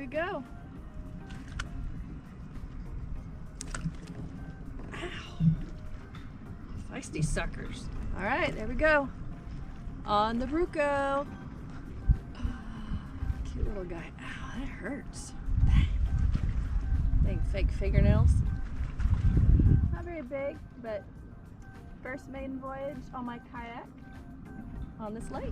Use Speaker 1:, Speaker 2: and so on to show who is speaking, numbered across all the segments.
Speaker 1: we go. Ow. Feisty suckers. All right, there we go. On the Bruco. Cute little guy. Ow, that hurts. Dang, fake fingernails. Not very big, but first maiden voyage on my kayak on this lake.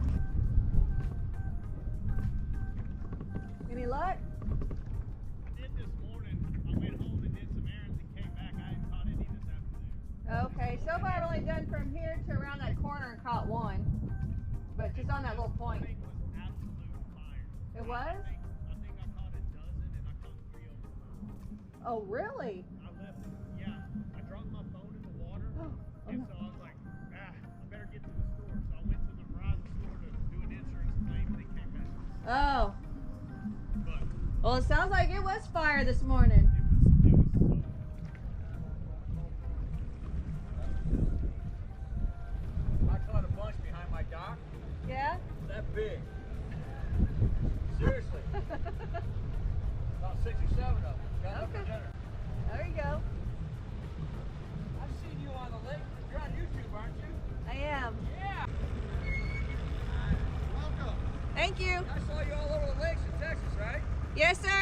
Speaker 1: Any luck?
Speaker 2: I did this morning. I went home and did some errands and came back. I hadn't caught any this afternoon.
Speaker 1: Okay, so far I've only done from here to around that corner and caught one. But just on that little point.
Speaker 2: The thing was absolute fire.
Speaker 1: It was?
Speaker 2: I think I caught a dozen and I caught 3 of them.
Speaker 1: Oh, really?
Speaker 2: I left it. Yeah. I dropped my phone in the water. And so I was like, I better get to the store. So I went to the Verizon store to do an insurance claim and they came back.
Speaker 1: Oh.
Speaker 2: But
Speaker 1: Well, it sounds like it was fire this morning.
Speaker 2: it was so
Speaker 3: I caught a bunch behind my dock.
Speaker 1: Yeah?
Speaker 3: That big. Seriously. About 6 or 7 of them. Got up for
Speaker 1: Okay.
Speaker 3: dinner.
Speaker 1: There you go.
Speaker 3: I've seen you on the lake. You're on YouTube, aren't you?
Speaker 1: I am.
Speaker 3: Yeah. Welcome.
Speaker 1: Thank you.
Speaker 3: I saw you all over the lakes in Texas, right?
Speaker 1: Yes, sir.